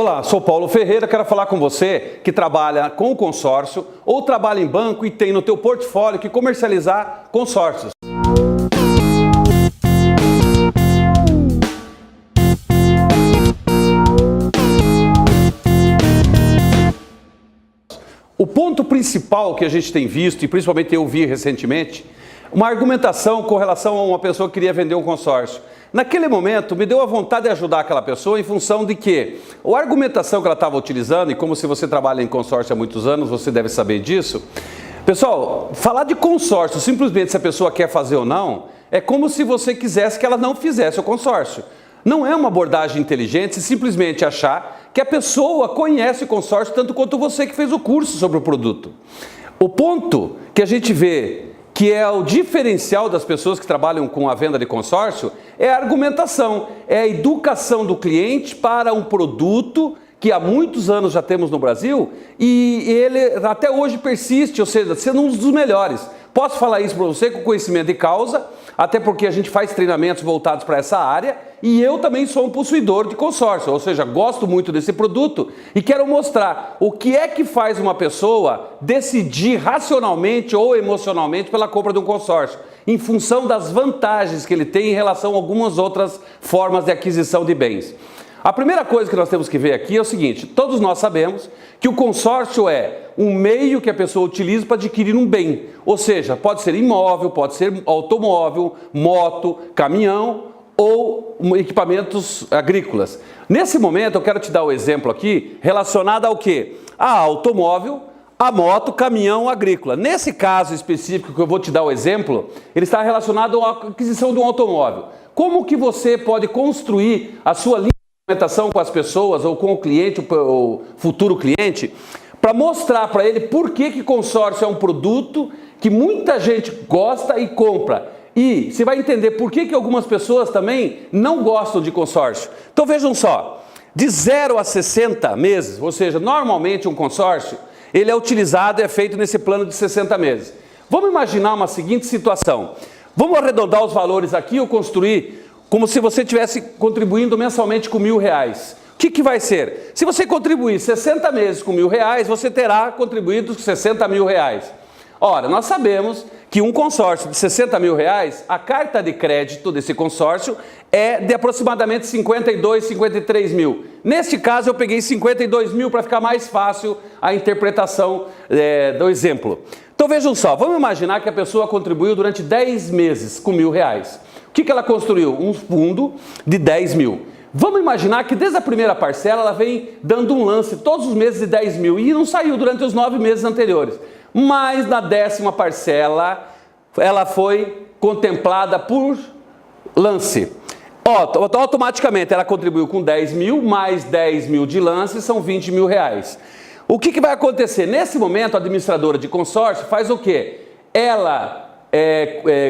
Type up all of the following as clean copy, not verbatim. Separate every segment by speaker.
Speaker 1: Olá, sou Paulo Ferreira, quero falar com você que trabalha com consórcio ou trabalha em banco e tem no teu portfólio que comercializar consórcios. O ponto principal que a gente tem visto, e principalmente eu vi recentemente, uma argumentação com relação a uma pessoa que queria vender um consórcio. Naquele momento, me deu a vontade de ajudar aquela pessoa em função de que a argumentação que ela estava utilizando, e como se você trabalha em consórcio há muitos anos, você deve saber disso. Pessoal, falar de consórcio, simplesmente se a pessoa quer fazer ou não, é como se você quisesse que ela não fizesse o consórcio. Não é uma abordagem inteligente simplesmente achar que a pessoa conhece o consórcio tanto quanto você que fez o curso sobre o produto. O ponto que a gente vê que é o diferencial das pessoas que trabalham com a venda de consórcio, é a argumentação, é a educação do cliente para um produto que há muitos anos já temos no Brasil e ele até hoje persiste, ou seja, sendo um dos melhores. Posso falar isso para você com conhecimento de causa, até porque a gente faz treinamentos voltados para essa área e eu também sou um possuidor de consórcio, ou seja, gosto muito desse produto e quero mostrar o que é que faz uma pessoa decidir racionalmente ou emocionalmente pela compra de um consórcio, em função das vantagens que ele tem em relação a algumas outras formas de aquisição de bens. A primeira coisa que nós temos que ver aqui é o seguinte: todos nós sabemos que o consórcio é um meio que a pessoa utiliza para adquirir um bem, ou seja, pode ser imóvel, pode ser automóvel, moto, caminhão ou equipamentos agrícolas. Nesse momento eu quero te dar o exemplo aqui relacionado ao quê? A automóvel, a moto, caminhão agrícola. Nesse caso específico que eu vou te dar o exemplo, ele está relacionado à aquisição de um automóvel. Como que você pode construir a sua linha com as pessoas ou com o cliente, o futuro cliente, para mostrar para ele por que consórcio é um produto que muita gente gosta e compra. E você vai entender por que algumas pessoas também não gostam de consórcio. Então vejam só, de 0 a 60 meses, ou seja, normalmente um consórcio, ele é utilizado e é feito nesse plano de 60 meses. Vamos imaginar uma seguinte situação. Vamos arredondar os valores aqui ou construir como se você estivesse contribuindo mensalmente com R$1.000. O que vai ser? Se você contribuir 60 meses com R$1.000, você terá contribuído 60 mil reais. Ora, nós sabemos que um consórcio de 60 mil reais, a carta de crédito desse consórcio é de aproximadamente 52, 53 mil. Neste caso, eu peguei 52 mil para ficar mais fácil a interpretação do exemplo. Então vejam só, vamos imaginar que a pessoa contribuiu durante 10 meses com R$1.000. O que ela construiu? Um fundo de 10 mil. Vamos imaginar que desde a primeira parcela ela vem dando um lance todos os meses de 10 mil e não saiu durante os 9 meses anteriores. Mas na 10ª parcela ela foi contemplada por lance. Automaticamente ela contribuiu com 10 mil, mais 10 mil de lance, são 20 mil reais. O que vai acontecer? Nesse momento a administradora de consórcio faz o quê? Ela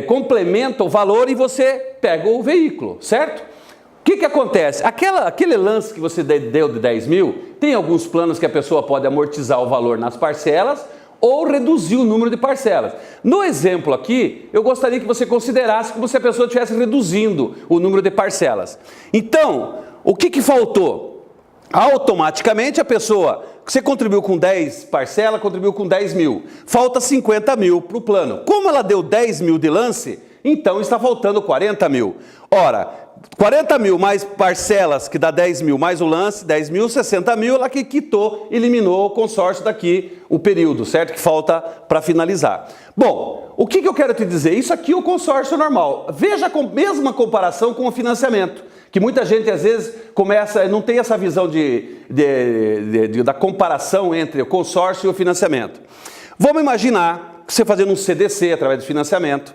Speaker 1: complementa o valor e você pega o veículo, certo? O que acontece? Aquele lance que você deu de 10 mil, tem alguns planos que a pessoa pode amortizar o valor nas parcelas ou reduzir o número de parcelas. No exemplo aqui, eu gostaria que você considerasse como se a pessoa estivesse reduzindo o número de parcelas. Então, o que faltou? Automaticamente a pessoa, você contribuiu com 10 parcelas, contribuiu com 10 mil. Falta 50 mil para o plano. Como ela deu 10 mil de lance, então está faltando 40 mil. Ora, 40 mil mais parcelas, que dá 10 mil, mais o lance, 10 mil, 60 mil, ela que quitou, eliminou o consórcio daqui, o período, certo? Que falta para finalizar. Bom, o que eu quero te dizer? Isso aqui é o consórcio normal. Veja a mesma comparação com o financiamento, que muita gente às vezes não tem essa visão da comparação entre o consórcio e o financiamento. Vamos imaginar que você fazendo um CDC através do financiamento,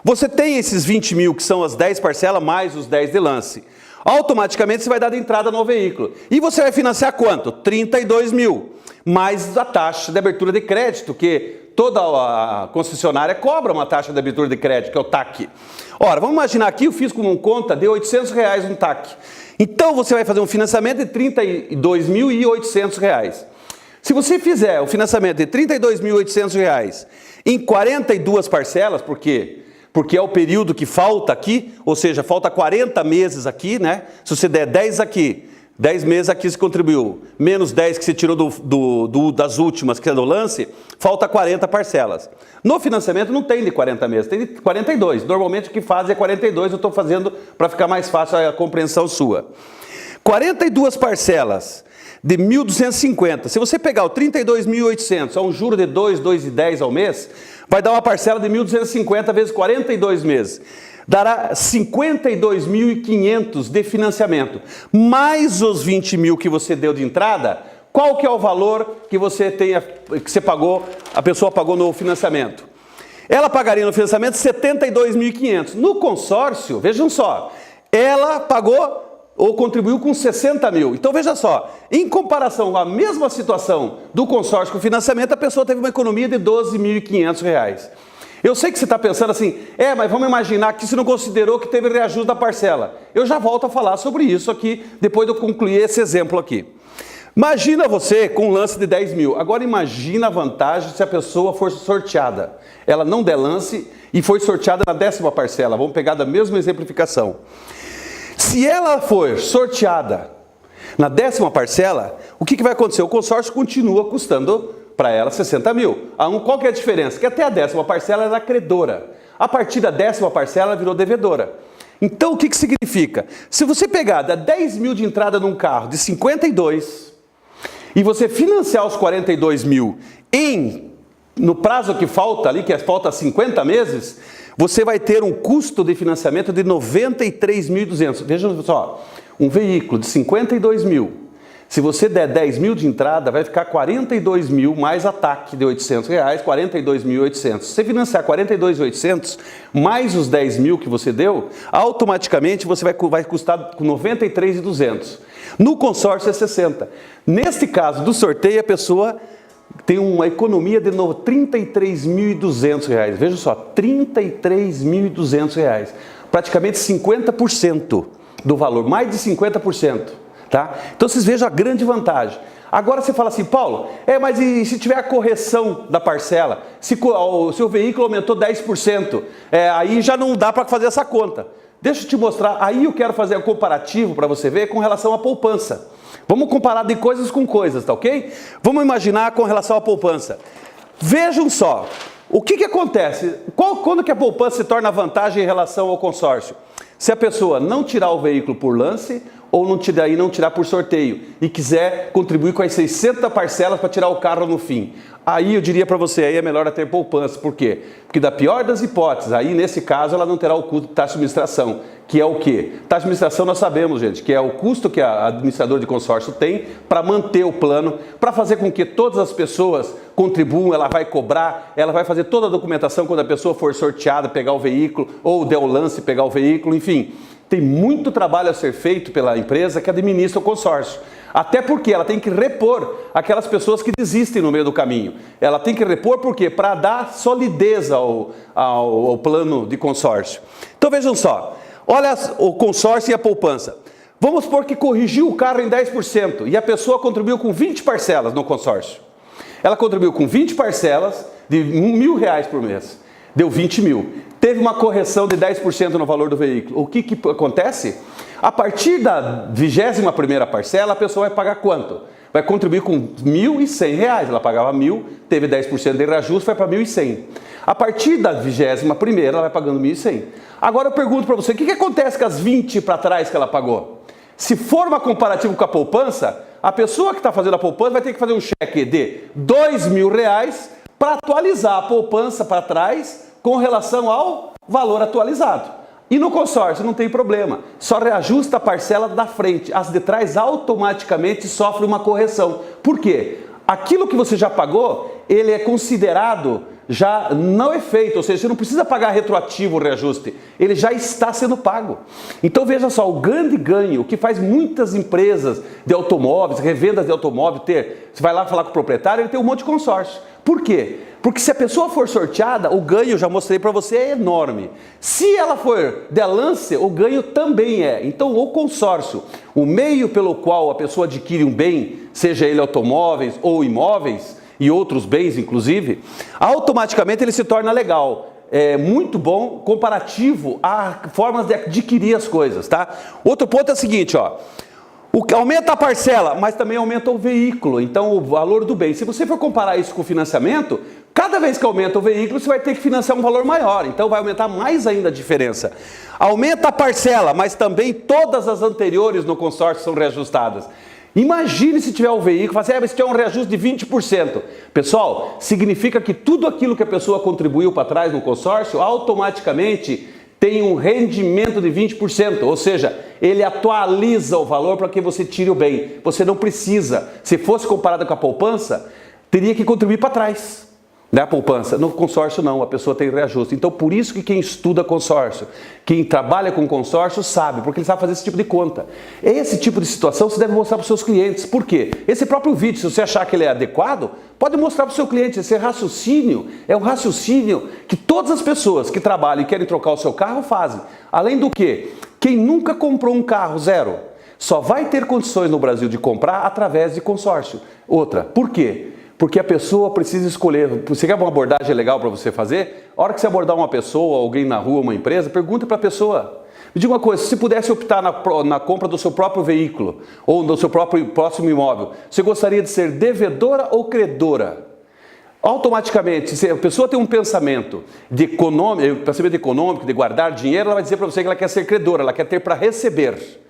Speaker 1: você tem esses 20 mil que são as 10 parcelas mais os 10 de lance. Automaticamente você vai dar de entrada no veículo. E você vai financiar quanto? 32 mil, mais a taxa de abertura de crédito, que toda a concessionária cobra uma taxa de abertura de crédito, que é o TAC. Ora, vamos imaginar aqui, eu fiz como conta de R$800 um TAC. Então você vai fazer um financiamento de R$32.800. Se você fizer o financiamento de R$32.800 em 42 parcelas, por quê? Porque é o período que falta aqui, ou seja, falta 40 meses aqui, né? Se você der 10 aqui, 10 meses aqui você contribuiu, menos 10 que você tirou das últimas, que é do lance, falta 40 parcelas. No financiamento não tem de 40 meses, tem de 42. Normalmente o que faz é 42, eu estou fazendo para ficar mais fácil a compreensão sua. 42 parcelas de 1.250. Se você pegar o 32.800 a um juro de 2,10 ao mês, vai dar uma parcela de 1.250 vezes 42 meses. Dará 52.500 de financiamento. Mais os 20 mil que você deu de entrada, qual que é o valor que você pagou, a pessoa pagou no financiamento? Ela pagaria no financiamento 72.500. No consórcio, vejam só, ela pagou ou contribuiu com 60 mil. Então veja só, em comparação com a mesma situação do consórcio com o financiamento, a pessoa teve uma economia de R$ 12.500. Eu sei que você está pensando assim, mas vamos imaginar que você não considerou que teve reajuste da parcela. Eu já volto a falar sobre isso aqui, depois de eu concluir esse exemplo aqui. Imagina você com um lance de 10 mil. Agora imagina a vantagem se a pessoa for sorteada. Ela não der lance e foi sorteada na 10ª parcela. Vamos pegar da mesma exemplificação. Se ela for sorteada na 10ª parcela, o que vai acontecer? O consórcio continua custando para ela 60 mil. Qual que é a diferença? Que até a 10ª parcela era credora. A partir da 10ª parcela ela virou devedora. Então o que significa? Se você pegar 10 mil de entrada num carro de 52 e você financiar os 42 mil no prazo que falta ali, que falta 50 meses, você vai ter um custo de financiamento de 93.200. Vejam só, um veículo de 52 mil, se você der 10 mil de entrada, vai ficar 42 mil mais a TAC de R$800, 42.800. Se você financiar 42.800 mais os 10 mil que você deu, automaticamente você vai custar 93.200. No consórcio é 60. Neste caso do sorteio, a pessoa tem uma economia de R$33.200. Veja só, R$33.200. Praticamente 50% do valor, mais de 50%. Tá? Então vocês vejam a grande vantagem. Agora você fala assim, Paulo, mas e se tiver a correção da parcela? Se o veículo aumentou 10%, aí já não dá para fazer essa conta. Deixa eu te mostrar, aí eu quero fazer um comparativo para você ver com relação à poupança. Vamos comparar de coisas com coisas, tá ok? Vamos imaginar com relação à poupança. Vejam só, o que acontece? Quando que a poupança se torna vantagem em relação ao consórcio? Se a pessoa não tirar o veículo por lance ou não tirar por sorteio e quiser contribuir com as 60 parcelas para tirar o carro no fim. Aí eu diria para você, aí é melhor ter poupança. Por quê? Porque da pior das hipóteses, aí nesse caso ela não terá o custo de taxa de administração, que é o quê? Taxa de administração nós sabemos, gente, que é o custo que a administradora de consórcio tem para manter o plano, para fazer com que todas as pessoas contribuam, ela vai cobrar, ela vai fazer toda a documentação quando a pessoa for sorteada, pegar o veículo, ou der o lance, pegar o veículo, enfim. Tem muito trabalho a ser feito pela empresa que administra o consórcio. Até porque ela tem que repor aquelas pessoas que desistem no meio do caminho. Ela tem que repor por quê? Para dar solidez ao plano de consórcio. Então vejam só, olha o consórcio e a poupança. Vamos supor que corrigiu o carro em 10% e a pessoa contribuiu com 20 parcelas no consórcio. Ela contribuiu com 20 parcelas de R$1.000 por mês. Deu 20 mil. Teve uma correção de 10% no valor do veículo. O que acontece? A partir da 21ª parcela, a pessoa vai pagar quanto? Vai contribuir com R$1.100. Ela pagava 1.000, teve 10% de reajuste, vai para 1.100. A partir da 21ª, ela vai pagando 1.100. Agora eu pergunto para você, o que acontece com as 20 para trás que ela pagou? Se for uma comparativa com a poupança, a pessoa que está fazendo a poupança vai ter que fazer um cheque de R$2.000 para atualizar a poupança para trás com relação ao valor atualizado. E no consórcio não tem problema, só reajusta a parcela da frente, as de trás automaticamente sofrem uma correção. Por quê? Aquilo que você já pagou, ele é considerado já não é feito, ou seja, você não precisa pagar retroativo o reajuste, ele já está sendo pago. Então veja só, o grande ganho, o que faz muitas empresas de automóveis, revendas de automóvel você vai lá falar com o proprietário, ele tem um monte de consórcio. Por quê? Porque se a pessoa for sorteada, o ganho, já mostrei para você, é enorme. Se ela for de lance, o ganho também é. Então o consórcio, o meio pelo qual a pessoa adquire um bem, seja ele automóveis ou imóveis, e outros bens inclusive, automaticamente ele se torna legal. É muito bom comparativo a formas de adquirir as coisas, tá? Outro ponto é o seguinte, ó. Aumenta a parcela, mas também aumenta o veículo, então o valor do bem. Se você for comparar isso com o financiamento, cada vez que aumenta o veículo, você vai ter que financiar um valor maior, então vai aumentar mais ainda a diferença. Aumenta a parcela, mas também todas as anteriores no consórcio são reajustadas. Imagine se tiver um veículo, mas se tiver um reajuste de 20%. Pessoal, significa que tudo aquilo que a pessoa contribuiu para trás no consórcio, automaticamente tem um rendimento de 20%, ou seja, ele atualiza o valor para que você tire o bem. Você não precisa, se fosse comparado com a poupança, teria que contribuir para trás. A poupança, no consórcio não, a pessoa tem reajuste. Então por isso que quem estuda consórcio, quem trabalha com consórcio sabe, porque ele sabe fazer esse tipo de conta. Esse tipo de situação você deve mostrar para os seus clientes. Por quê? Esse próprio vídeo, se você achar que ele é adequado, pode mostrar para o seu cliente. Esse raciocínio é um raciocínio que todas as pessoas que trabalham e querem trocar o seu carro fazem. Além do que, quem nunca comprou um carro zero, só vai ter condições no Brasil de comprar através de consórcio. Outra, por quê? Porque a pessoa precisa escolher. Você quer uma abordagem legal para você fazer? A hora que você abordar uma pessoa, alguém na rua, uma empresa, pergunta para a pessoa. Me diga uma coisa, se você pudesse optar na compra do seu próprio veículo ou do seu próximo imóvel, você gostaria de ser devedora ou credora? Automaticamente, se a pessoa tem um pensamento de econômico, de guardar dinheiro, ela vai dizer para você que ela quer ser credora, ela quer ter para receber.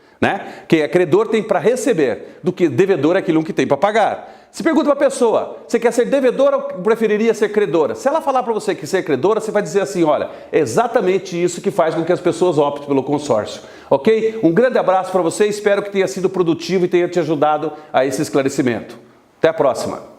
Speaker 1: Quem é credor tem para receber, do que devedor é aquilo que tem para pagar. Se pergunta para a pessoa, você quer ser devedora ou preferiria ser credora? Se ela falar para você que ser credora, você vai dizer assim, olha, é exatamente isso que faz com que as pessoas optem pelo consórcio. Ok? Um grande abraço para você, espero que tenha sido produtivo e tenha te ajudado a esse esclarecimento. Até a próxima!